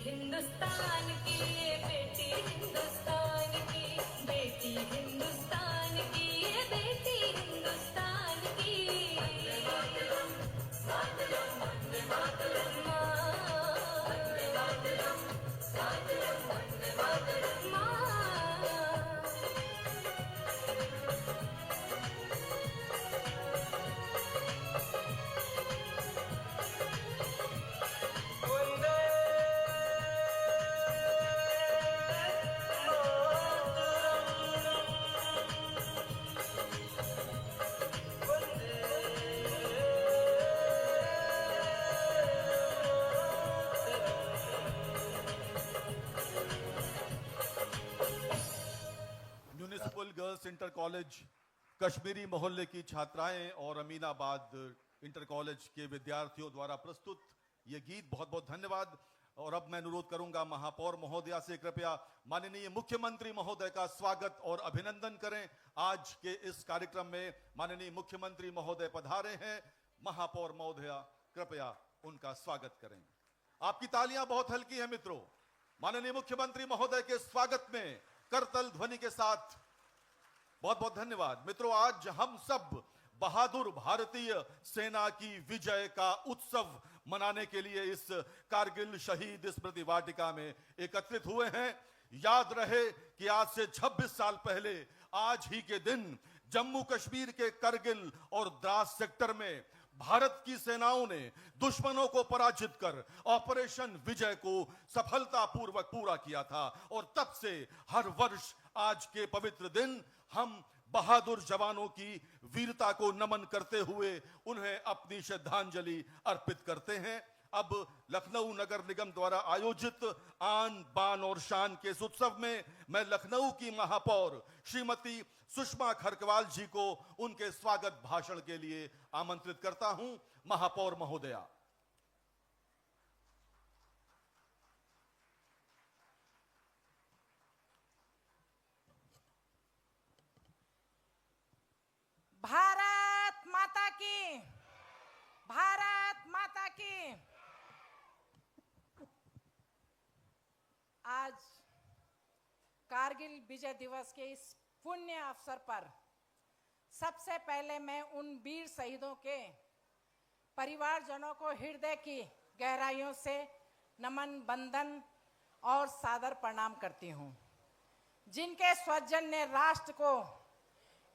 हिंदुस्तान की ये बेटी हिंदुस्तान की, बेटी हिंदुस्तान की, ये बेटी हिंदुस्तान की। Municipal girls inter college Kashmiri मोहल्ले की छात्राएं और अमीनाबाद इंटर कॉलेज के विद्यार्थियों द्वारा प्रस्तुत ये गीत, बहुत बहुत धन्यवाद। और अब मैं अनुरोध करूंगा महापौर महोदया से कृपया माननीय मुख्यमंत्री महोदय का स्वागत और अभिनंदन करें। आज के इस कार्यक्रम में माननीय मुख्यमंत्री महोदय पधारे हैं। महापौर महोदया कृपया उनका स्वागत करें। आपकी तालियां बहुत हल्की हैं मित्रों। माननीय मुख्यमंत्री महोदय के स्वागत में करतल ध्वनि के साथ बहुत बहुत धन्यवाद। मित्रों, आज हम सब बहादुर भारतीय सेना की विजय का उत्सव मनाने के लिए इस कारगिल शहीद स्मृति वाटिका में एकत्रित हुए हैं। याद रहे कि आज से 26 साल पहले आज ही के दिन जम्मू कश्मीर के करगिल और द्रास सेक्टर में भारत की सेनाओं ने दुश्मनों को पराजित कर ऑपरेशन विजय को सफलतापूर्वक पूरा किया था। और तब से हर वर्ष आज के पवित्र दिन हम बहादुर जवानों की वीरता को नमन करते हुए उन्हें अपनी श्रद्धांजलि अर्पित करते हैं। अब लखनऊ नगर निगम द्वारा आयोजित आन बान और शान के इस उत्सव में मैं लखनऊ की महापौर श्रीमती सुषमा खरकवाल जी को उनके स्वागत भाषण के लिए आमंत्रित करता हूं। महापौर महोदया। भारत माता की, भारत माता की। आज कारगिल विजय दिवस के इस पुण्य अवसर पर सबसे पहले मैं उन वीर शहीदों के परिवारजनों को हृदय की गहराइयों से नमन, वंदन और सादर प्रणाम करती हूँ, जिनके स्वजन ने राष्ट्र को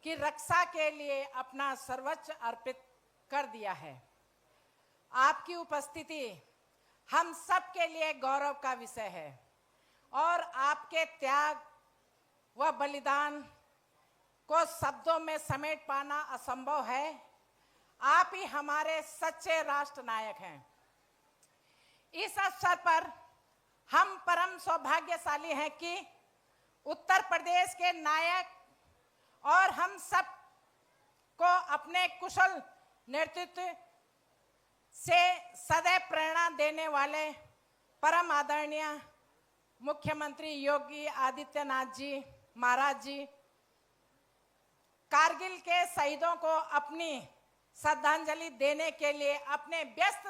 की रक्षा के लिए अपना सर्वोच्च अर्पित कर दिया है। आपकी उपस्थिति हम सब के लिए गौरव का विषय है और आपके त्याग व बलिदान को शब्दों में समेट पाना असंभव है। आप ही हमारे सच्चे राष्ट्र नायक हैं। इस अवसर पर हम परम सौभाग्यशाली हैं कि उत्तर प्रदेश के नायक और हम सब को अपने कुशल नेतृत्व से सदैव प्रेरणा देने वाले परम आदरणीय मुख्यमंत्री योगी आदित्यनाथ जी महाराज जी कारगिल के शहीदों को अपनी श्रद्धांजलि देने के लिए अपने व्यस्त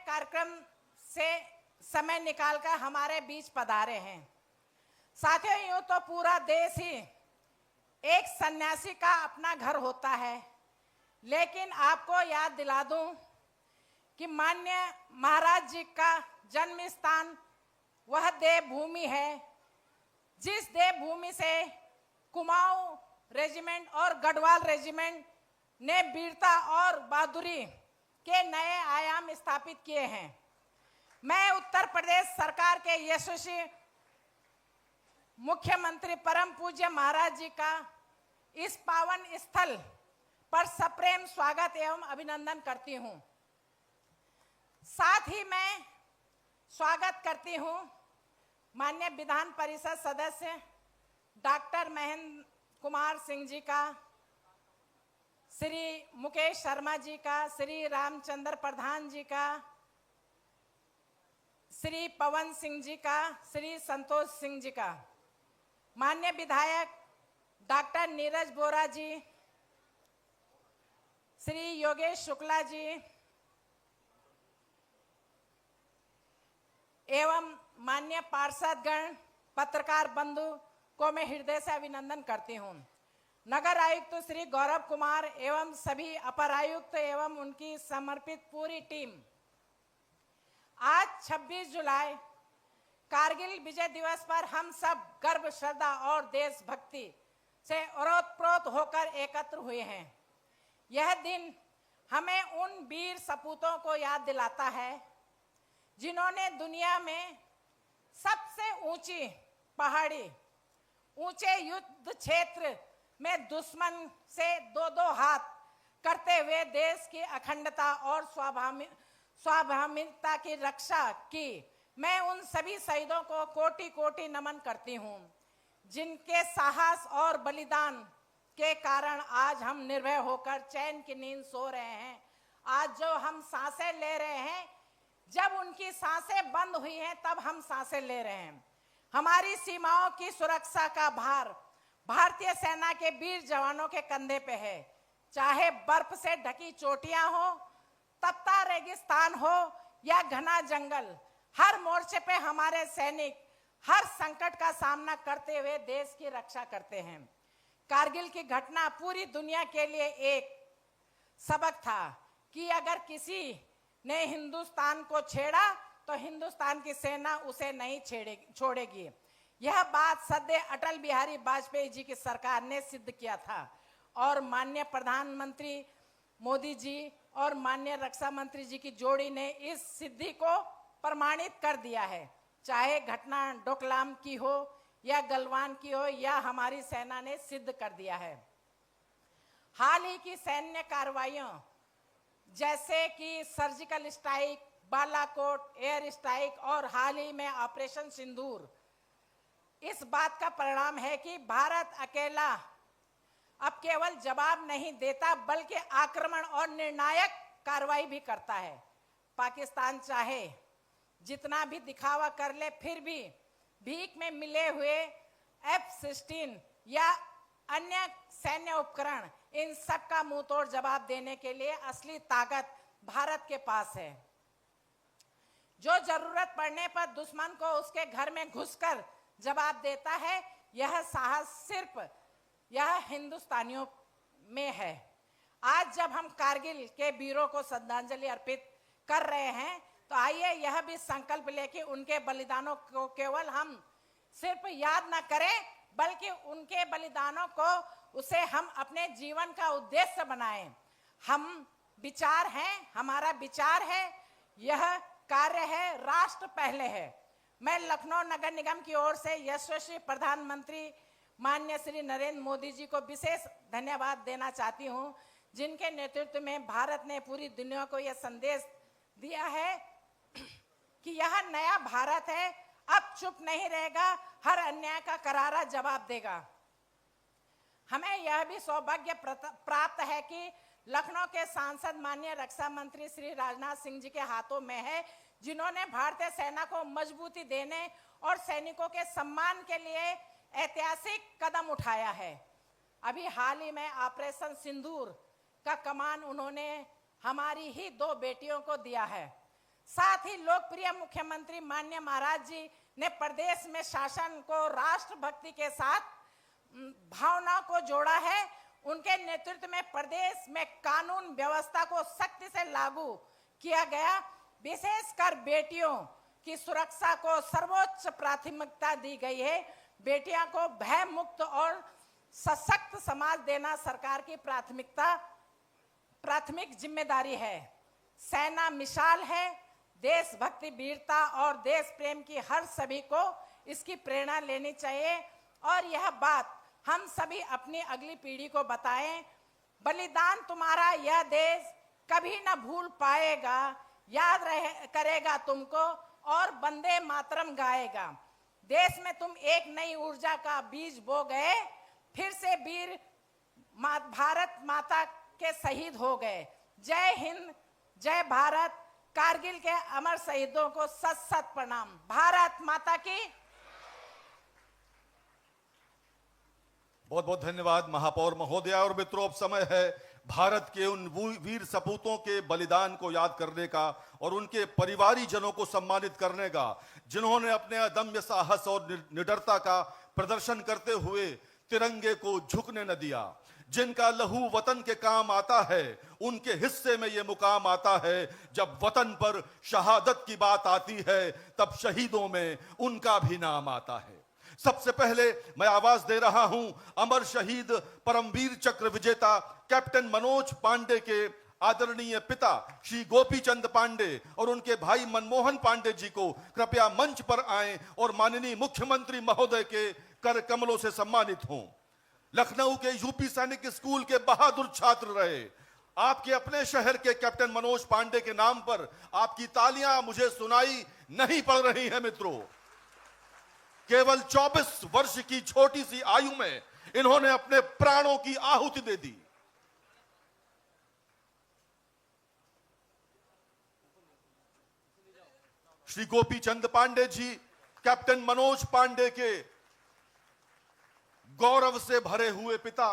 कार्यक्रम से समय निकालकर हमारे बीच पधारे हैं। साथियों, यूं तो पूरा देश ही एक सन्यासी का अपना घर होता है, लेकिन आपको याद दिला दूं कि माननीय महाराज जी का जन्म स्थान वह देवभूमि है, जिस देवभूमि से कुमाऊं रेजिमेंट और गढ़वाल रेजिमेंट ने वीरता और बहादुरी के नए आयाम स्थापित किए हैं। मैं उत्तर प्रदेश सरकार के यशस्वी मुख्यमंत्री परम पूज्य महाराज जी का इस पावन स्थल पर सप्रेम स्वागत एवं अभिनंदन करती हूं। साथ ही मैं स्वागत करती हूं माननीय विधान परिषद सदस्य डॉक्टर महेंद्र कुमार सिंह जी का, श्री मुकेश शर्मा जी का, श्री रामचंद्र प्रधान जी का, श्री पवन सिंह जी का, श्री संतोष सिंह जी का, माननीय विधायक डॉक्टर नीरज बोरा जी, श्री योगेश शुक्ला जी, एवं माननीय पार्षदगण, पत्रकार बंधु को मैं हृदय से अभिनंदन करती हूँ। नगर आयुक्त श्री गौरव कुमार एवं सभी अपर आयुक्त एवं उनकी समर्पित पूरी टीम आज 26 जुलाई कारगिल विजय दिवस पर हम सब गर्व, श्रद्धा और देशभक्ति से ओतप्रोत होकर एकत्र हुए हैं। यह दिन हमें उन वीर सपूतों को याद दिलाता है जिन्होंने दुनिया में सबसे ऊंची पहाड़ी, ऊंचे युद्ध क्षेत्र में दुश्मन से दो हाथ करते हुए देश की अखंडता और स्वाभिमानिता की रक्षा की। मैं उन सभी शहीदों को कोटि कोटि नमन करती हूँ जिनके साहस और बलिदान के कारण आज हम निर्भय होकर चैन की नींद सो रहे हैं। आज जो हम सांसें ले रहे हैं, जब उनकी सांसें बंद हुई हैं तब हम सांसें ले रहे हैं। हमारी सीमाओं की सुरक्षा का भार भारतीय सेना के वीर जवानों के कंधे पे है। चाहे बर्फ से ढकी चोटियां हो, तपता रेगिस्तान हो या घना जंगल, हर मोर्चे पे हमारे सैनिक हर संकट का सामना करते हुए देश की रक्षा करते हैं। कारगिल की घटना पूरी दुनिया के लिए एक सबक था कि अगर किसी ने हिंदुस्तान को छेड़ा तो हिंदुस्तान की सेना उसे नहीं छोड़ेगी। यह बात सदैव अटल बिहारी वाजपेयी जी की सरकार ने सिद्ध किया था और माननीय प्रधानमंत्री मोदी जी और माननीय रक्षा मंत्री जी की जोड़ी ने इस सिद्धि को प्रमाणित कर दिया है। चाहे घटना डोकलाम की हो या गलवान की हो, या हमारी सेना ने सिद्ध कर दिया है। हाल ही की सैन्य कार्रवाइयों जैसे कि surgical strike, Balakot air strike और हाल ही में ऑपरेशन सिंदूर इस बात का परिणाम है कि भारत अकेला अब केवल जवाब नहीं देता बल्कि आक्रमण और निर्णायक कार्रवाई भी करता है। पाकिस्तान चाहे जितना भी दिखावा कर ले, फिर भी भीख में मिले हुए F-16 या अन्य सैन्य उपकरण, इन सब का मुंह तोड़ जवाब देने के लिए असली ताकत भारत के पास है। जो जरूरत पड़ने पर दुश्मन को उसके घर में घुसकर जवाब देता है, यह साहस सिर्फ यह हिंदुस्तानियों में है। आज जब हम कारगिल के वीरों को श्रद्धांजलि अर्पित कर रहे हैं तो आइए यह भी संकल्प ले कि उनके बलिदानों को केवल हम सिर्फ याद न करें बल्कि उनके बलिदानों को उसे हम अपने जीवन का उद्देश्य बनाएं। हम विचार हैं, हमारा विचार है, यह कार्य है, राष्ट्र पहले है। मैं लखनऊ नगर निगम की ओर से यशस्वी प्रधानमंत्री माननीय श्री नरेंद्र मोदी जी को विशेष धन्यवाद देना चाहती हूं, जिनके नेतृत्व में भारत ने पूरी दुनिया को यह संदेश दिया है कि यह नया भारत है, अब चुप नहीं रहेगा, हर अन्याय का करारा जवाब देगा। हमें यह भी सौभाग्य प्राप्त है कि लखनऊ के सांसद माननीय रक्षा मंत्री श्री राजनाथ सिंह जी के हाथों में है, जिन्होंने भारतीय सेना को मजबूती देने और सैनिकों के सम्मान के लिए ऐतिहासिक कदम उठाया है। अभी हाल ही में ऑपरेशन सिंदूर का कमान उन्होंने हमारी ही 2 बेटियों को दिया है। साथ ही लोकप्रिय मुख्यमंत्री माननीय महाराज जी ने प्रदेश में शासन को राष्ट्रभक्ति के साथ भावना को जोड़ा है। उनके नेतृत्व में प्रदेश में कानून व्यवस्था को सख्ती से लागू किया गया। विशेषकर बेटियों की सुरक्षा को सर्वोच्च प्राथमिकता दी गई है। बेटियां को भय मुक्त और सशक्त समाज देना सरकार की प्राथमिक जिम्मेदारी है। सेना मिसाल है, देशभक्ति, वीरता और देश प्रेम की हर सभी को इसकी प्रेरणा लेनी चाहिए और यह बात हम सभी अपनी अगली पीढ़ी को बताएं। बलिदान तुम्हारा यह देश कभी न भूल पाएगा, याद करेगा तुमको और वंदे मातरम गाएगा। देश में तुम एक नई ऊर्जा का बीज बो गए, फिर से वीर भारत माता के शहीद हो गए। जय हिंद, जय भारत। कारगिल के अमर शहीदों को सत सत प्रणाम। भारत माता की। बहुत बहुत धन्यवाद महापौर महोदया। और मित्रों, अब समय है भारत के उन वीर सपूतों के बलिदान को याद करने का और उनके परिवारीजनों को सम्मानित करने का, जिन्होंने अपने अदम्य साहस और निडरता का प्रदर्शन करते हुए तिरंगे को झुकने न दिया। जिनका लहू वतन के काम आता है, उनके हिस्से में यह मुकाम आता है। जब वतन पर शहादत की बात आती है, तब शहीदों में उनका भी नाम आता है। सबसे पहले मैं आवाज दे रहा हूं अमर शहीद परमवीर चक्र विजेता कैप्टन मनोज पांडे के आदरणीय पिता श्री गोपी चंद पांडे और उनके भाई मनमोहन पांडे जी को कृपया मंच पर आएं और माननीय मुख्यमंत्री महोदय के कर कमलों से सम्मानित हों। लखनऊ के यूपी सैनिक स्कूल के बहादुर छात्र रहे। आपके अपने शहर के कैप्टन मनोज पांडे के नाम पर आपकी तालियां मुझे सुनाई नहीं पड़ रही हैं मित्रों। केवल 24 वर्ष की छोटी सी आयु में इन्होंने अपने प्राणों की आहुति दे दी। श्री गोपी चंद पांडे जी कैप्टन मनोज पांडे के गौरव से भरे हुए पिता,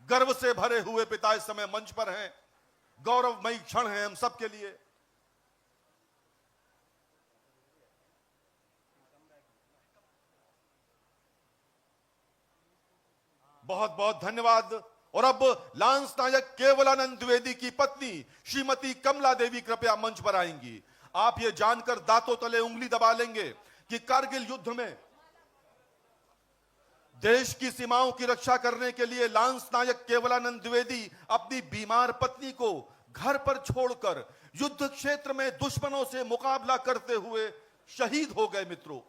गर्व से भरे हुए पिता इस समय मंच पर हैं। गौरवमयी क्षण है हम सबके लिए। बहुत बहुत धन्यवाद। और अब लांस नायक केवलानंद द्विवेदी की पत्नी श्रीमती कमला देवी कृपया मंच पर आएंगी। आप ये जानकर दांतों तले उंगली दबा लेंगे कि कारगिल युद्ध में देश की सीमाओं की रक्षा करने के लिए लांस नायक केवलानंद द्विवेदी अपनी बीमार पत्नी को घर पर छोड़कर युद्ध क्षेत्र में दुश्मनों से मुकाबला करते हुए शहीद हो गए मित्रों।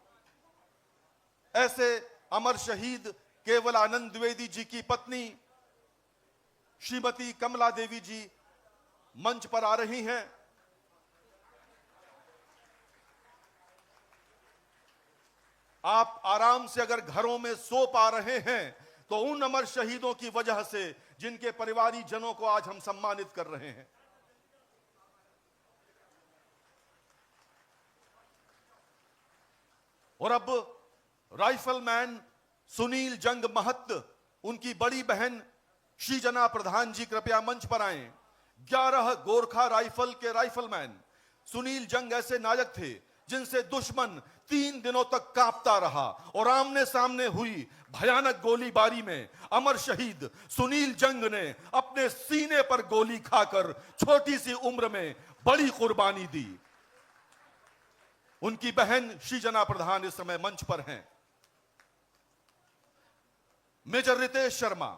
ऐसे अमर शहीद केवलानंद द्विवेदी जी की पत्नी श्रीमती कमला देवी जी मंच पर आ रही हैं। आप आराम से अगर घरों में सो पा रहे हैं तो उन अमर शहीदों की वजह से जिनके परिवारी जनों को आज हम सम्मानित कर रहे हैं। और अब राइफलमैन सुनील जंग महत, उनकी बड़ी बहन श्रीजना प्रधान जी कृपया मंच पर आएं। 11 गोरखा राइफल के राइफलमैन सुनील जंग ऐसे नायक थे जिनसे दुश्मन 3 दिनों तक कांपता रहा और आमने सामने हुई भयानक गोलीबारी में अमर शहीद सुनील जंग ने अपने सीने पर गोली खाकर छोटी सी उम्र में बड़ी कुर्बानी दी। उनकी बहन श्रीजना प्रधान इस समय मंच पर हैं। मेजर रितेश शर्मा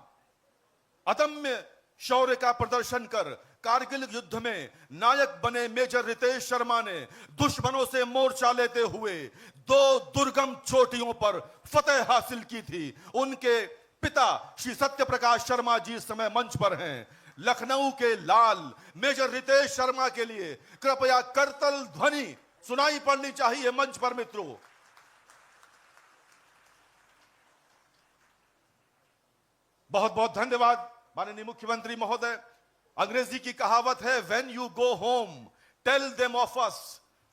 अदम्य शौर्य का प्रदर्शन कर कारगिल युद्ध में नायक बने मेजर रितेश शर्मा ने दुश्मनों से मोर्चा लेते हुए 2 दुर्गम चोटियों पर फतेह हासिल की थी। उनके पिता श्री सत्यप्रकाश शर्मा जी इस समय मंच पर हैं। लखनऊ के लाल मेजर रितेश शर्मा के लिए कृपया करतल ध्वनि सुनाई पड़नी चाहिए मंच पर मित्रों। बहुत बहुत धन्यवाद माननीय मुख्यमंत्री महोदय। अंग्रेजी की कहावत है, when you go home tell them of us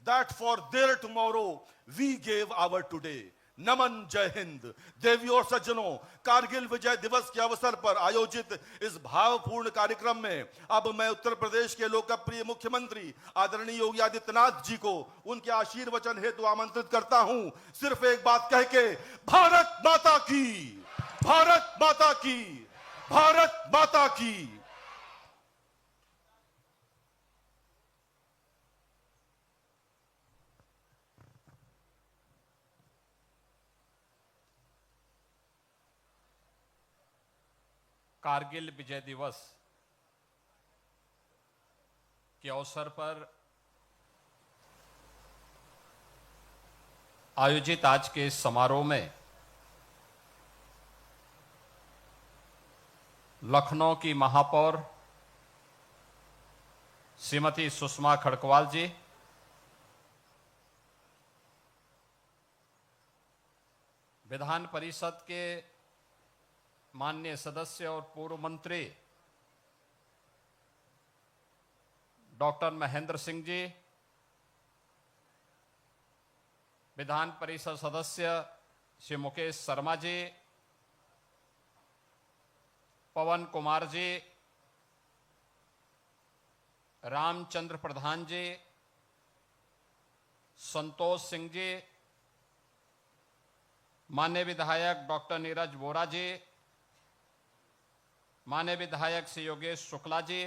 that for their tomorrow we gave our today. नमन, जय हिंद। देवियों और सज्जनों, कारगिल विजय दिवस के अवसर पर आयोजित इस भावपूर्ण कार्यक्रम में अब मैं उत्तर प्रदेश के लोकप्रिय मुख्यमंत्री आदरणीय योगी आदित्यनाथ जी को उनके आशीर्वचन हेतु आमंत्रित करता हूं। सिर्फ एक बात कह के, भारत माता की, भारत माता की, भारत माता की। कारगिल विजय दिवस के अवसर पर आयोजित आज के इस समारोह में लखनऊ की महापौर श्रीमती सुषमा खड़कवाल जी, विधान परिषद के माननीय सदस्य और पूर्व मंत्री डॉक्टर महेंद्र सिंह जी, विधान परिषद सदस्य श्री मुकेश शर्मा जी, पवन कुमार जी, रामचंद्र प्रधान जी, संतोष सिंह जी, माननीय विधायक डॉक्टर नीरज वोरा जी, माननीय विधायक श्री योगेश शुक्ला जी,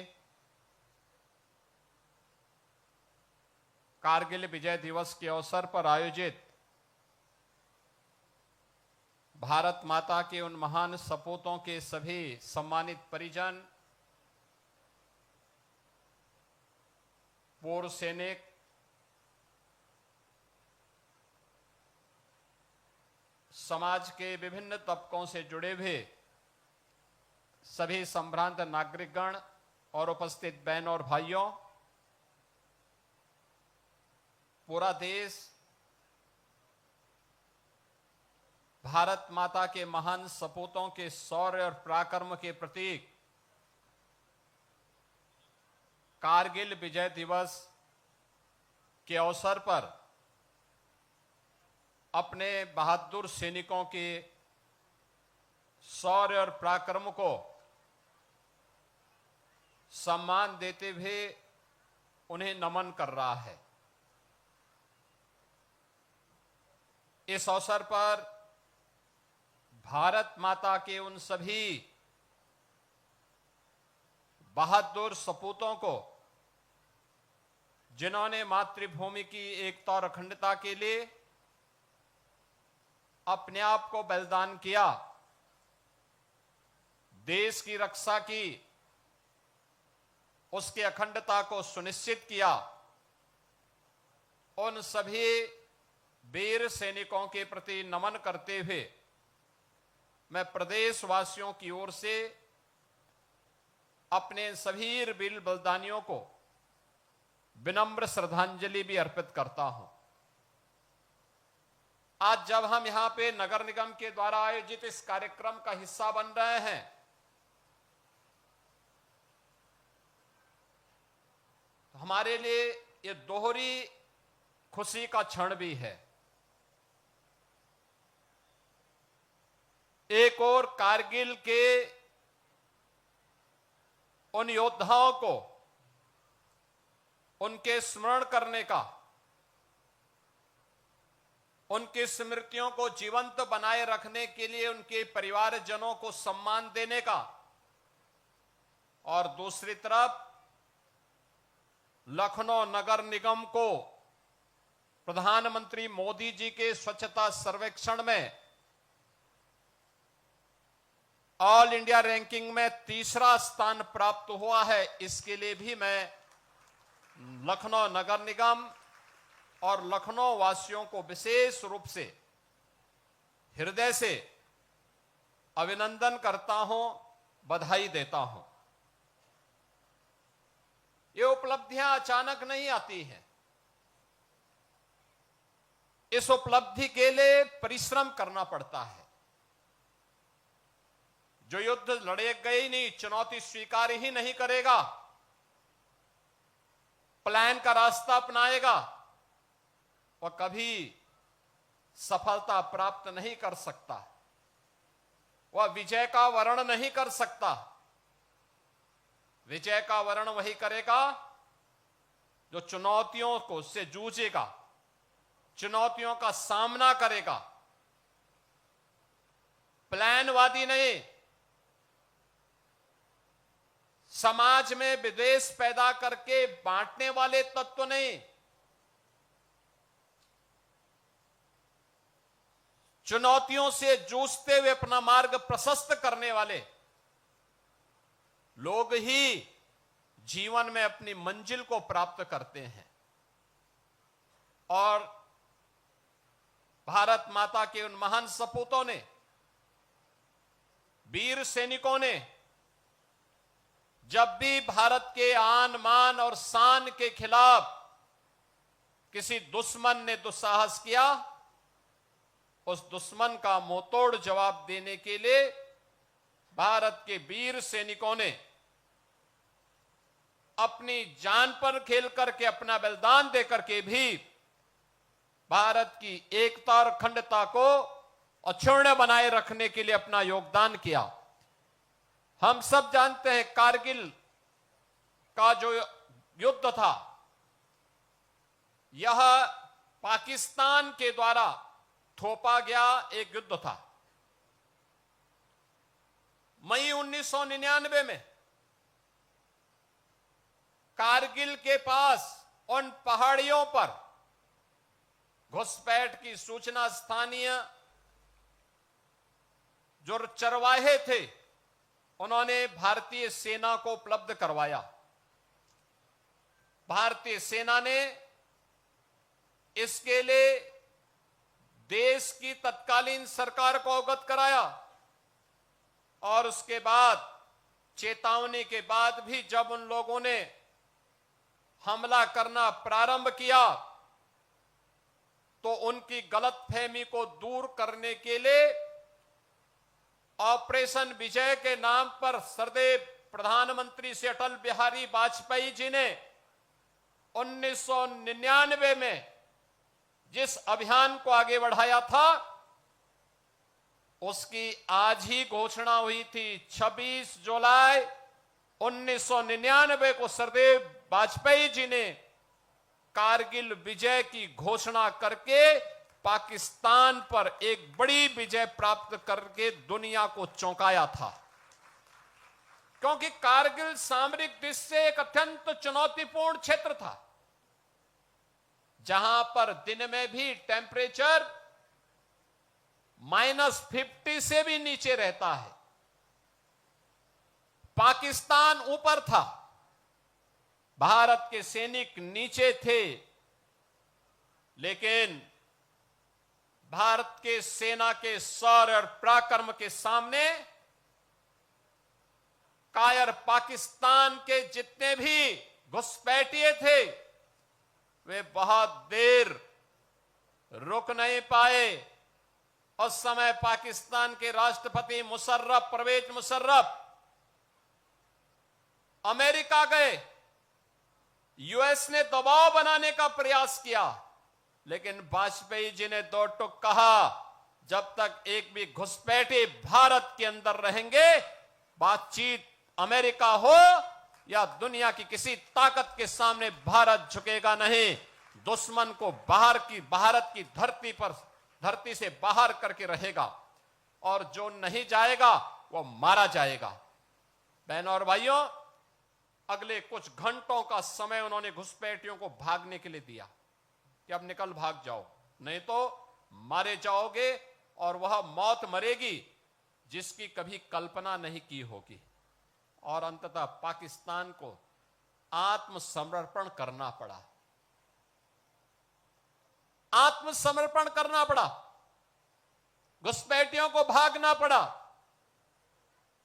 कारगिल विजय दिवस के अवसर पर आयोजित भारत माता के उन महान सपूतों के सभी सम्मानित परिजन, पूर्व सैनिक, समाज के विभिन्न तबकों से जुड़े हुए सभी संभ्रांत नागरिकगण और उपस्थित बहन और भाइयों, पूरा देश भारत माता के महान सपूतों के शौर्य और पराक्रम के प्रतीक कारगिल विजय दिवस के अवसर पर अपने बहादुर सैनिकों के शौर्य और पराक्रम को सम्मान देते हुए उन्हें नमन कर रहा है। इस अवसर पर भारत माता के उन सभी बहादुर सपूतों को, जिन्होंने मातृभूमि की एकता और अखंडता के लिए अपने आप को बलिदान किया, देश की रक्षा की, उसकी अखंडता को सुनिश्चित किया, उन सभी वीर सैनिकों के प्रति नमन करते हुए मैं प्रदेशवासियों की ओर से अपने सभी वीर बलिदानियों को विनम्र श्रद्धांजलि भी अर्पित करता हूं। आज जब हम यहां पे नगर निगम के द्वारा आयोजित इस कार्यक्रम का हिस्सा बन रहे हैं, तो हमारे लिए ये दोहरी खुशी का क्षण भी है। एक और कारगिल के उन योद्धाओं को उनके स्मरण करने का, उनकी स्मृतियों को जीवंत बनाए रखने के लिए उनके परिवारजनों को सम्मान देने का, और दूसरी तरफ लखनऊ नगर निगम को प्रधानमंत्री मोदी जी के स्वच्छता सर्वेक्षण में ऑल इंडिया रैंकिंग में तीसरा स्थान प्राप्त हुआ है। इसके लिए भी मैं लखनऊ नगर निगम और लखनऊ वासियों को विशेष रूप से हृदय से अभिनंदन करता हूं, बधाई देता हूं। ये उपलब्धियां अचानक नहीं आती हैं। इस उपलब्धि के लिए परिश्रम करना पड़ता है। जो युद्ध लड़े गए ही नहीं, चुनौती स्वीकार ही नहीं करेगा, प्लान का रास्ता अपनाएगा, वह कभी सफलता प्राप्त नहीं कर सकता, वह विजय का वर्ण नहीं कर सकता। विजय का वर्ण वही करेगा जो चुनौतियों को से जूझेगा, चुनौतियों का सामना करेगा। प्लानवादी नहीं, समाज में विद्वेष पैदा करके बांटने वाले तत्व नहीं, चुनौतियों से जूझते हुए अपना मार्ग प्रशस्त करने वाले लोग ही जीवन में अपनी मंजिल को प्राप्त करते हैं। और भारत माता के उन महान सपूतों ने, वीर सैनिकों ने जब भी भारत के आन मान और शान के खिलाफ किसी दुश्मन ने दुस्साहस किया, उस दुश्मन का मुंहतोड़ जवाब देने के लिए भारत के वीर सैनिकों ने अपनी जान पर खेल करके, अपना बलिदान देकर के भी भारत की एकता और अखंडता को अक्षुण्ण बनाए रखने के लिए अपना योगदान किया। हम सब जानते हैं कारगिल का जो युद्ध था, यह पाकिस्तान के द्वारा थोपा गया एक युद्ध था। मई 1999 में कारगिल के पास उन पहाड़ियों पर घुसपैठ की सूचना स्थानीय जो चरवाहे थे उन्होंने भारतीय सेना को उपलब्ध करवाया। भारतीय सेना ने इसके लिए देश की तत्कालीन सरकार को अवगत कराया और उसके बाद चेतावनी के बाद भी जब उन लोगों ने हमला करना प्रारंभ किया तो उनकी गलतफहमी को दूर करने के लिए ऑपरेशन विजय के नाम पर सदैव प्रधानमंत्री से अटल बिहारी वाजपेयी जी ने 1999 में जिस अभियान को आगे बढ़ाया था उसकी आज ही घोषणा हुई थी। 26 जुलाई 1999 को सरदेव वाजपेयी जी ने कारगिल विजय की घोषणा करके पाकिस्तान पर एक बड़ी विजय प्राप्त करके दुनिया को चौंकाया था, क्योंकि कारगिल सामरिक दृष्टि से एक अत्यंत चुनौतीपूर्ण क्षेत्र था, जहां पर दिन में भी टेम्परेचर -50 से भी नीचे रहता है। पाकिस्तान ऊपर था, भारत के सैनिक नीचे थे, लेकिन भारत के सेना के शौर्य और पराक्रम के सामने कायर पाकिस्तान के जितने भी घुसपैठिए थे वे बहुत देर रुक नहीं पाए। उस समय पाकिस्तान के राष्ट्रपति परवेज मुशर्रफ अमेरिका गए, यूएस ने दबाव बनाने का प्रयास किया, लेकिन वाजपेयी जी ने दो टूक कहा, जब तक एक भी घुसपैठे भारत के अंदर रहेंगे, बातचीत अमेरिका हो या दुनिया की किसी ताकत के सामने भारत झुकेगा नहीं। दुश्मन को भारत की धरती से बाहर करके रहेगा और जो नहीं जाएगा वो मारा जाएगा। बहनों और भाइयों, अगले कुछ घंटों का समय उन्होंने घुसपैठियों को भागने के लिए दिया कि अब निकल भाग जाओ, नहीं तो मारे जाओगे, और वह मौत मरेगी जिसकी कभी कल्पना नहीं की होगी। और अंततः पाकिस्तान को आत्मसमर्पण करना पड़ा, आत्मसमर्पण करना पड़ा, घुसपैठियों को भागना पड़ा।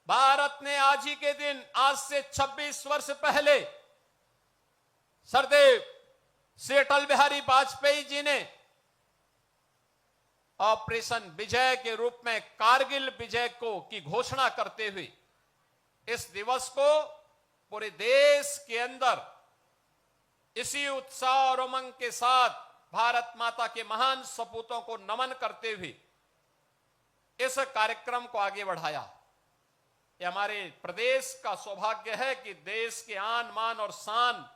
भारत ने आज ही के दिन, आज से 26 वर्ष पहले, सरदेव श्री अटल बिहारी वाजपेयी जी ने ऑपरेशन विजय के रूप में कारगिल विजय की घोषणा करते हुए इस दिवस को पूरे देश के अंदर इसी उत्साह और उमंग के साथ भारत माता के महान सपूतों को नमन करते हुए इस कार्यक्रम को आगे बढ़ाया। यह हमारे प्रदेश का सौभाग्य है कि देश के आन मान और शान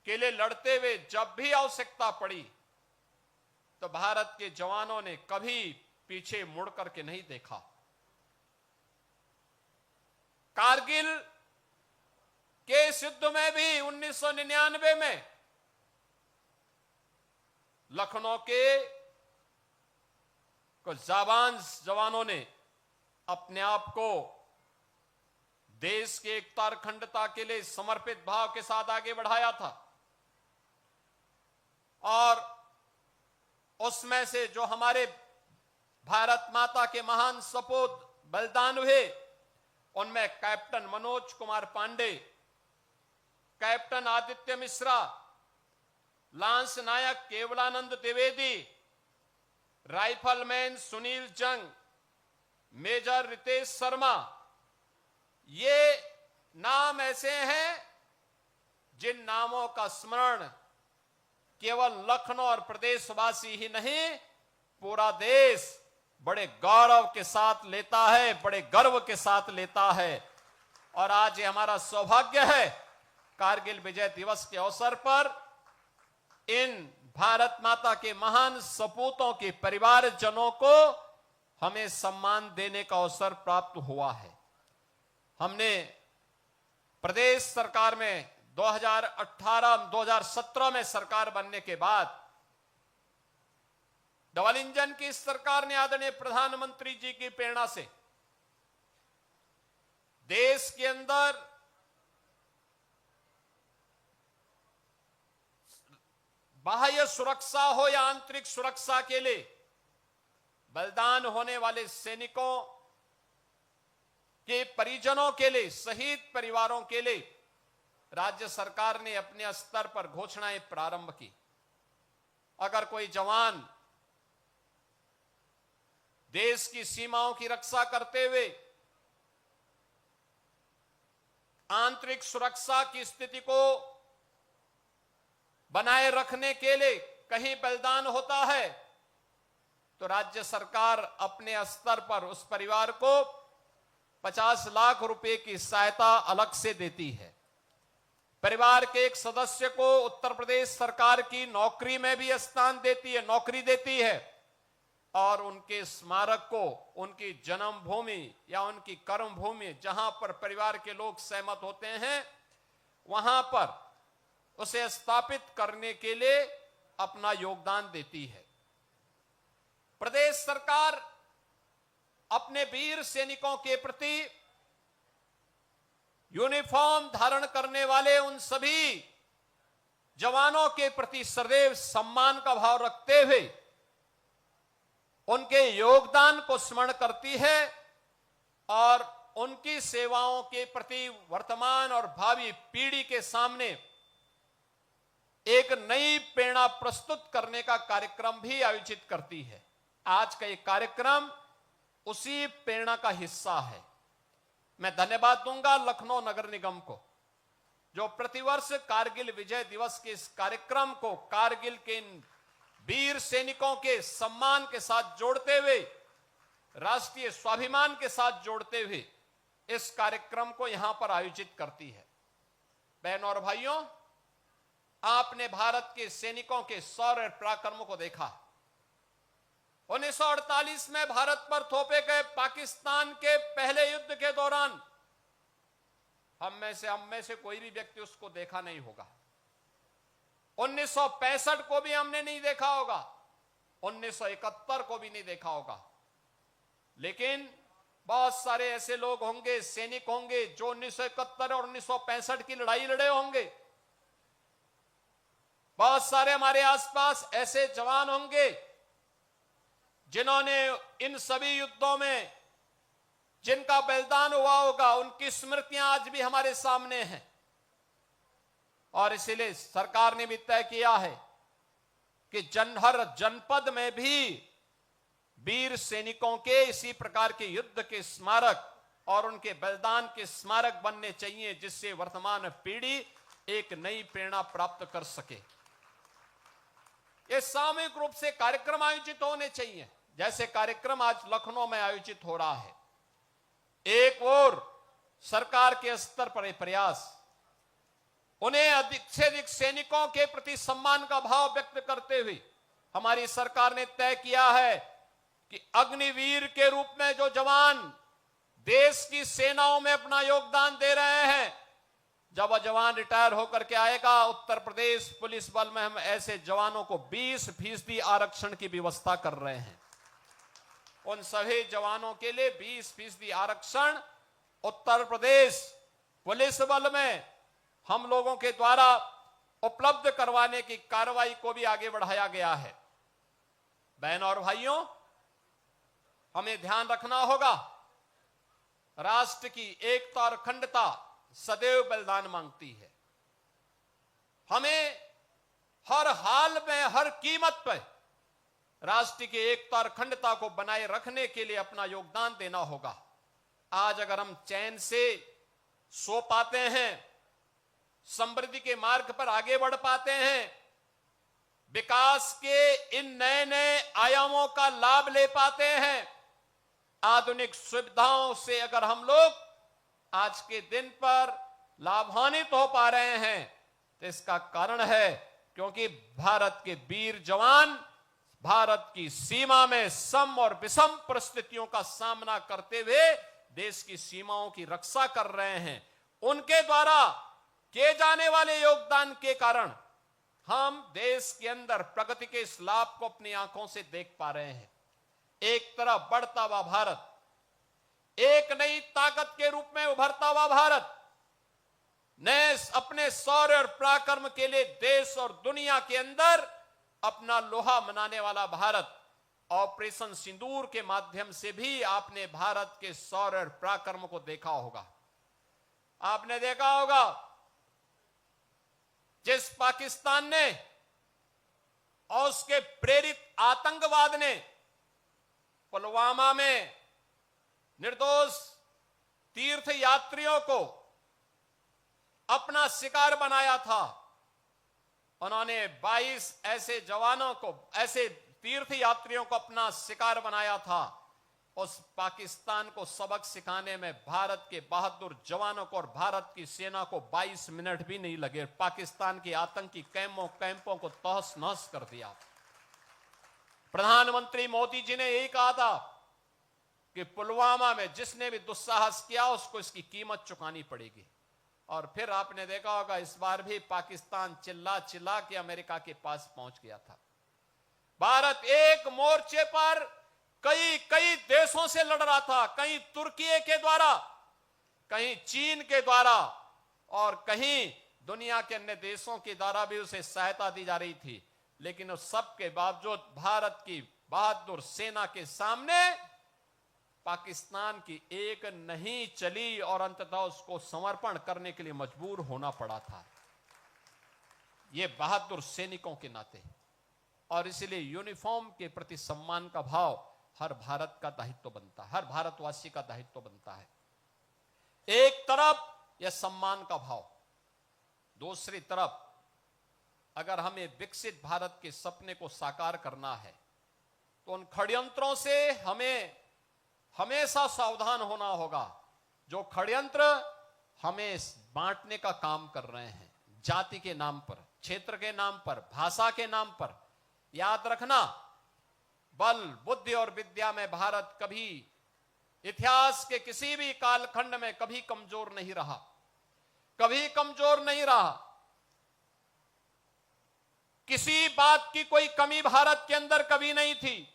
के लिए लड़ते हुए जब भी आवश्यकता पड़ी तो भारत के जवानों ने कभी पीछे मुड़ करके नहीं देखा। कारगिल के इस युद्ध में भी 1999 में लखनऊ के कुछ जाबाज जवानों ने अपने आप को देश के एकता और अखंडता के लिए समर्पित भाव के साथ आगे बढ़ाया था, और उसमें से जो हमारे भारत माता के महान सपूत बलिदान हुए उनमें captain Manoj Kumar Pandey, captain Aditya Mishra, lance Naik Kewalanand Dwivedi, rifleman Sunil Jung, major Ritesh Sharma, ये नाम ऐसे हैं जिन नामों का स्मरण केवल लखनऊ और प्रदेशवासी ही नहीं, पूरा देश बड़े गौरव के साथ लेता है, बड़े गर्व के साथ लेता है। और आज ये हमारा सौभाग्य है कारगिल विजय दिवस के अवसर पर इन भारत माता के महान सपूतों के परिवारजनों को हमें सम्मान देने का अवसर प्राप्त हुआ है। हमने प्रदेश सरकार में 2017 में सरकार बनने के बाद डबल इंजन की इस सरकार ने आदरणीय प्रधानमंत्री जी की प्रेरणा से देश के अंदर बाह्य सुरक्षा हो या आंतरिक सुरक्षा के लिए बलिदान होने वाले सैनिकों के परिजनों के लिए, शहीद परिवारों के लिए राज्य सरकार ने अपने स्तर पर घोषणाएं प्रारंभ की। अगर कोई जवान देश की सीमाओं की रक्षा करते हुए आंतरिक सुरक्षा की स्थिति को बनाए रखने के लिए कहीं बलिदान होता है तो राज्य सरकार अपने स्तर पर उस परिवार को 50 लाख रुपए की सहायता अलग से देती है। परिवार के एक सदस्य को उत्तर प्रदेश सरकार की नौकरी में भी स्थान देती है, नौकरी देती है और उनके स्मारक को उनकी जन्मभूमि या उनकी कर्मभूमि जहां पर परिवार के लोग सहमत होते हैं वहां पर उसे स्थापित करने के लिए अपना योगदान देती है। प्रदेश सरकार अपने वीर सैनिकों के प्रति यूनिफॉर्म धारण करने वाले उन सभी जवानों के प्रति सदैव सम्मान का भाव रखते हुए उनके योगदान को स्मरण करती है और उनकी सेवाओं के प्रति वर्तमान और भावी पीढ़ी के सामने एक नई प्रेरणा प्रस्तुत करने का कार्यक्रम भी आयोजित करती है। आज का ये कार्यक्रम उसी प्रेरणा का हिस्सा है। मैं धन्यवाद दूंगा लखनऊ नगर निगम को जो प्रतिवर्ष कारगिल विजय दिवस के इस कार्यक्रम को कारगिल के इन वीर सैनिकों के सम्मान के साथ जोड़ते हुए, राष्ट्रीय स्वाभिमान के साथ जोड़ते हुए इस कार्यक्रम को यहां पर आयोजित करती है। बहनों और भाइयों, आपने भारत के सैनिकों के शौर्य पराक्रम को देखा। 1948 में भारत पर थोपे गए पाकिस्तान के पहले युद्ध के दौरान हम में से कोई भी व्यक्ति उसको देखा नहीं होगा। 1965 को भी हमने नहीं देखा होगा, 1971 को भी नहीं देखा होगा, लेकिन बहुत सारे ऐसे लोग होंगे, सैनिक होंगे जो 1971 और 1965 की लड़ाई लड़े होंगे। बहुत सारे हमारे आसपास ऐसे जवान होंगे जिन्होंने इन सभी युद्धों में जिनका बलिदान हुआ होगा, उनकी स्मृतियां आज भी हमारे सामने हैं। और इसलिए सरकार ने भी तय किया है कि हर जनपद में भी वीर सैनिकों के इसी प्रकार के युद्ध के स्मारक और उनके बलिदान के स्मारक बनने चाहिए, जिससे वर्तमान पीढ़ी एक नई प्रेरणा प्राप्त कर सके। ये सामूहिक रूप से कार्यक्रम आयोजित होने चाहिए, जैसे कार्यक्रम आज लखनऊ में आयोजित हो रहा है। एक और सरकार के स्तर पर प्रयास उन्हें अधिक से अधिक सैनिकों के प्रति सम्मान का भाव व्यक्त करते हुए हमारी सरकार ने तय किया है कि अग्निवीर के रूप में जो जवान देश की सेनाओं में अपना योगदान दे रहे हैं, जब वह जवान रिटायर होकर के आएगा, उत्तर प्रदेश पुलिस बल में हम ऐसे जवानों को 20% आरक्षण की व्यवस्था कर रहे हैं। उन सभी जवानों के लिए 20% आरक्षण उत्तर प्रदेश पुलिस बल में हम लोगों के द्वारा उपलब्ध करवाने की कार्रवाई को भी आगे बढ़ाया गया है। बहनों और भाइयों, हमें ध्यान रखना होगा, राष्ट्र की एकता और अखंडता सदैव बलिदान मांगती है। हमें हर हाल में, हर कीमत पर राष्ट्र की एकता और अखंडता को बनाए रखने के लिए अपना योगदान देना होगा। आज अगर हम चैन से सो पाते हैं, समृद्धि के मार्ग पर आगे बढ़ पाते हैं, विकास के इन नए नए आयामों का लाभ ले पाते हैं, आधुनिक सुविधाओं से अगर हम लोग आज के दिन पर लाभान्वित हो पा रहे हैं, तो इसका कारण है क्योंकि भारत के वीर जवान भारत की सीमा में सम और विषम परिस्थितियों का सामना करते हुए देश की सीमाओं की रक्षा कर रहे हैं। उनके द्वारा किए जाने वाले योगदान के कारण हम देश के अंदर प्रगति के इस लाभ को अपनी आंखों से देख पा रहे हैं। एक तरफ बढ़ता हुआ भारत, एक नई ताकत के रूप में उभरता हुआ भारत, नए अपने शौर्य और पराक्रम के लिए देश और दुनिया के अंदर अपना लोहा मनाने वाला भारत। ऑपरेशन सिंदूर के माध्यम से भी आपने भारत के शौर्य और पराक्रम को देखा होगा। आपने देखा होगा जिस पाकिस्तान ने और उसके प्रेरित आतंकवाद ने पुलवामा में निर्दोष तीर्थ यात्रियों को अपना शिकार बनाया था, उन्होंने 22 ऐसे जवानों को, ऐसे तीर्थ यात्रियों को अपना शिकार बनाया था। उस पाकिस्तान को सबक सिखाने में भारत के बहादुर जवानों को और भारत की सेना को 22 मिनट भी नहीं लगे। पाकिस्तान के आतंकी कैंपों को तहस नहस कर दिया। प्रधानमंत्री मोदी जी ने यही कहा था कि पुलवामा में जिसने भी दुस्साहस किया उसको इसकी कीमत चुकानी पड़ेगी। और फिर आपने देखा होगा इस बार भी पाकिस्तान चिल्ला चिल्ला के अमेरिका के पास पहुंच गया था। भारत एक मोर्चे पर कई देशों से लड़ रहा था, कहीं तुर्की के द्वारा, कहीं चीन के द्वारा और कहीं दुनिया के अन्य देशों के द्वारा भी उसे सहायता दी जा रही थी। लेकिन उस सब के बावजूद भारत की बहादुर सेना के सामने पाकिस्तान की एक नहीं चली और अंततः उसको समर्पण करने के लिए मजबूर होना पड़ा था। ये बहादुर सैनिकों के नाते, और इसलिए यूनिफॉर्म के प्रति सम्मान का भाव हर भारत का दायित्व बनता है, हर भारतवासी का दायित्व बनता है। एक तरफ यह सम्मान का भाव, दूसरी तरफ अगर हमें विकसित भारत के सपने को साकार करना है तो उन षड्यंत्रों से हमें हमेशा सावधान होना होगा जो षड्यंत्र हमें बांटने का काम कर रहे हैं, जाति के नाम पर, क्षेत्र के नाम पर, भाषा के नाम पर। याद रखना, बल, बुद्धि और विद्या में भारत कभी इतिहास के किसी भी कालखंड में कभी कमजोर नहीं रहा, कभी कमजोर नहीं रहा। किसी बात की कोई कमी भारत के अंदर कभी नहीं थी।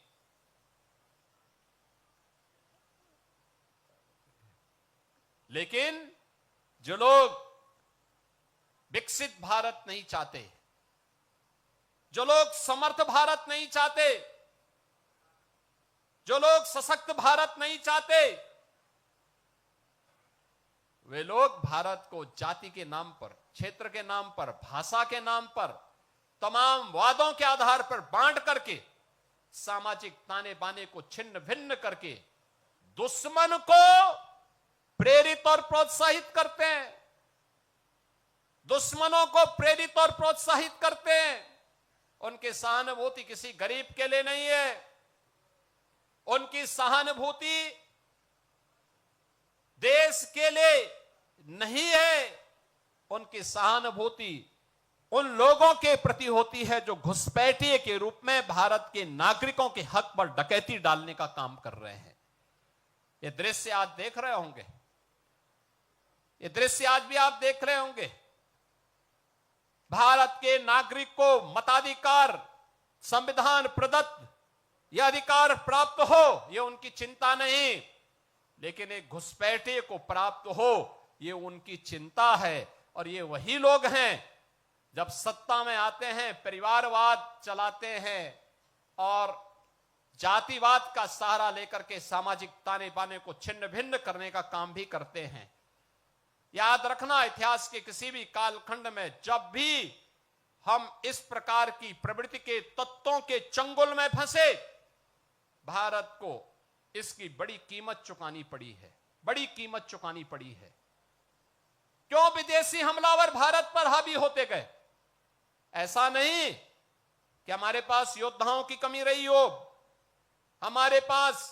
लेकिन जो लोग विकसित भारत नहीं चाहते, जो लोग समर्थ भारत नहीं चाहते, जो लोग सशक्त भारत नहीं चाहते, वे लोग भारत को जाति के नाम पर, क्षेत्र के नाम पर, भाषा के नाम पर, तमाम वादों के आधार पर बांट करके, सामाजिक ताने बाने को छिन्न भिन्न करके दुश्मन को प्रेरित और प्रोत्साहित करते हैं, दुश्मनों को प्रेरित और प्रोत्साहित करते हैं। उनकी सहानुभूति किसी गरीब के लिए नहीं है, उनकी सहानुभूति देश के लिए नहीं है, उनकी सहानुभूति उन लोगों के प्रति होती है जो घुसपैठिए के रूप में भारत के नागरिकों के हक पर डकैती डालने का काम कर रहे हैं। ये दृश्य आज देख रहे होंगे, ये दृश्य आज भी आप देख रहे होंगे। भारत के नागरिक को मताधिकार, संविधान प्रदत्त यह अधिकार प्राप्त हो, यह उनकी चिंता नहीं, लेकिन एक घुसपैठिए को प्राप्त हो, यह उनकी चिंता है। और ये वही लोग हैं जब सत्ता में आते हैं परिवारवाद चलाते हैं और जातिवाद का सहारा लेकर के सामाजिक ताने बाने को छिन्न भिन्न करने का काम भी करते हैं। याद रखना, इतिहास के किसी भी कालखंड में जब भी हम इस प्रकार की प्रवृत्ति के तत्वों के चंगुल में फंसे, भारत को इसकी बड़ी कीमत चुकानी पड़ी है, बड़ी कीमत चुकानी पड़ी है। क्यों विदेशी हमलावर भारत पर हावी होते गए? ऐसा नहीं कि हमारे पास योद्धाओं की कमी रही हो, हमारे पास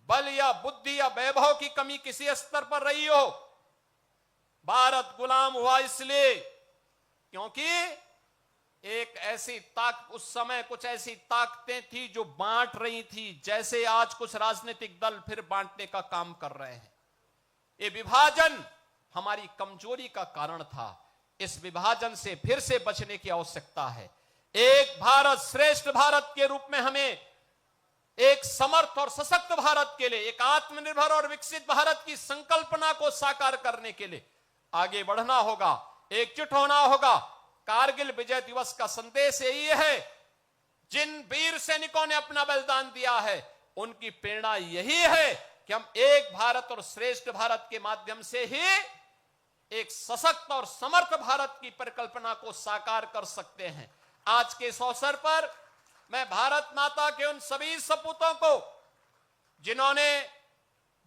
बल या बुद्धि या वैभव की कमी किसी स्तर पर रही हो। भारत गुलाम हुआ इसलिए क्योंकि एक ऐसी उस समय कुछ ऐसी ताकतें थी जो बांट रही थी, जैसे आज कुछ राजनीतिक दल फिर बांटने का काम कर रहे हैं। ये विभाजन हमारी कमजोरी का कारण था। इस विभाजन से फिर से बचने की आवश्यकता है। एक भारत श्रेष्ठ भारत के रूप में हमें एक समर्थ और सशक्त भारत के लिए, एक आत्मनिर्भर और विकसित भारत की संकल्पना को साकार करने के लिए आगे बढ़ना होगा, एकजुट होना होगा। कारगिल विजय दिवस का संदेश यही है, जिन वीर सैनिकों ने अपना बलिदान दिया है उनकी प्रेरणा यही है कि हम एक भारत और श्रेष्ठ भारत के माध्यम से ही एक सशक्त और समर्थ भारत की परिकल्पना को साकार कर सकते हैं। आज के इस अवसर पर मैं भारत माता के उन सभी सपूतों को, जिन्होंने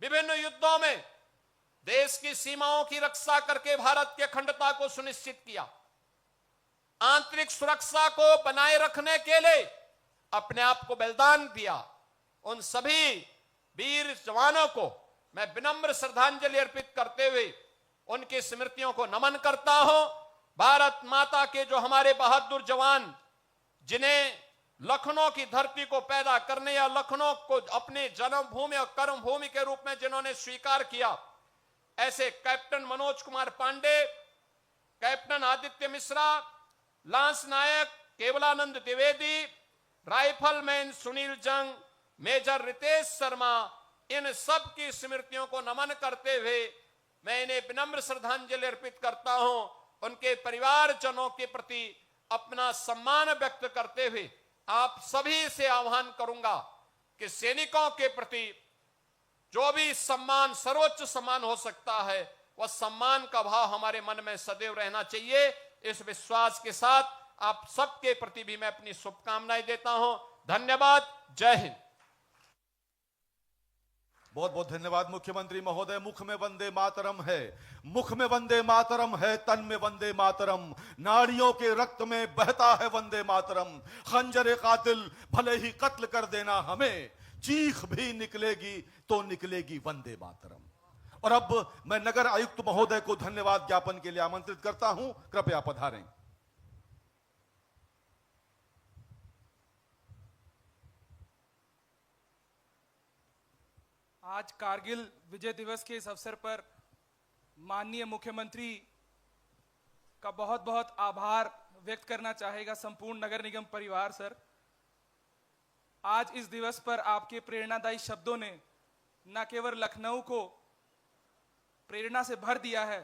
विभिन्न युद्धों में देश की सीमाओं की रक्षा करके भारत की अखंडता को सुनिश्चित किया, आंतरिक सुरक्षा को बनाए रखने के लिए अपने आप को बलिदान दिया, उन सभी वीर जवानों को मैं विनम्र श्रद्धांजलि अर्पित करते हुए उनकी स्मृतियों को नमन करता हूं। भारत माता के जो हमारे बहादुर जवान, जिन्हें लखनऊ की धरती को पैदा करने या लखनऊ को अपनी जन्मभूमि और कर्मभूमि के रूप में जिन्होंने स्वीकार किया, ऐसे captain Manoj Kumar Pandey, captain Aditya Mishra, lance Naik Kewalanand Dwivedi, rifleman Sunil Jung, major Ritesh Sharma, इन सब की स्मृतियों को नमन करते हुए मैं इन्हें विनम्र श्रद्धांजलि अर्पित करता हूं। उनके परिवारजनों के प्रति अपना सम्मान व्यक्त करते हुए आप सभी से आह्वान करूंगा कि सैनिकों के प्रति जो भी सम्मान, सर्वोच्च सम्मान हो सकता है, वह सम्मान का भाव हमारे मन में सदैव रहना चाहिए। इस विश्वास के साथ आप सबके प्रति भी मैं अपनी शुभकामनाएं देता हूं। धन्यवाद। जय हिंद। बहुत बहुत धन्यवाद मुख्यमंत्री महोदय। मुख में वंदे मातरम है, मुख में वंदे मातरम है, तन में वंदे मातरम, नारियों के रक्त में बहता है वंदे मातरम। खंजरे कातिल भले ही कत्ल कर देना हमें, चीख भी निकलेगी तो निकलेगी वंदे मातरम। और अब मैं नगर आयुक्त महोदय को धन्यवाद ज्ञापन के लिए आमंत्रित करता हूं, कृपया पधारें। आज कारगिल विजय दिवस के इस अवसर पर माननीय मुख्यमंत्री का बहुत बहुत आभार व्यक्त करना चाहेगा संपूर्ण नगर निगम परिवार। सर, आज इस दिवस पर आपके प्रेरणादायी शब्दों ने न केवल लखनऊ को प्रेरणा से भर दिया है,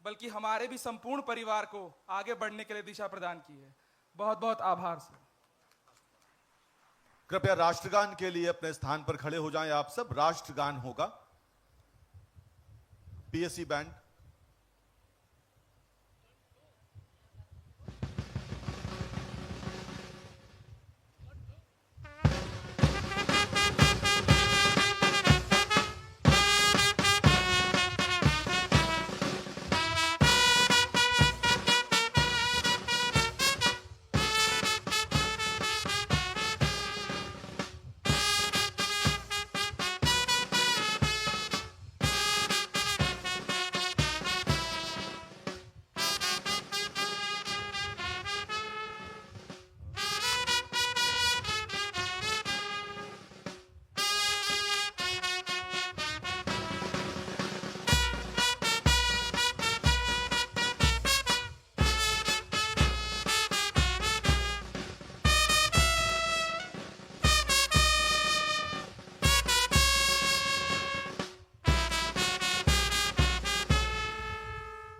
बल्कि हमारे भी संपूर्ण परिवार को आगे बढ़ने के लिए दिशा प्रदान की है। बहुत बहुत आभार सर। कृपया राष्ट्रगान के लिए अपने स्थान पर खड़े हो जाएं आप सब। राष्ट्रगान होगा, पीएससी बैंड।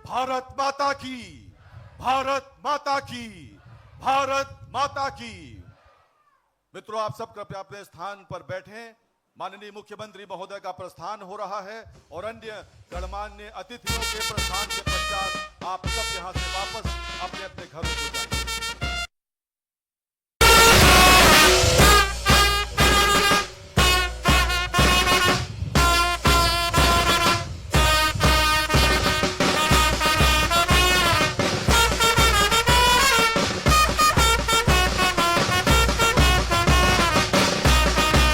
भारत माता की, भारत माता की, भारत माता की। मित्रों, आप सब कृपया अपने स्थान पर बैठें। माननीय मुख्यमंत्री महोदय का प्रस्थान हो रहा है और अन्य गणमान्य अतिथियों के प्रस्थान के पश्चात आप सब यहां से वापस अपने अपने घरों को जाएं।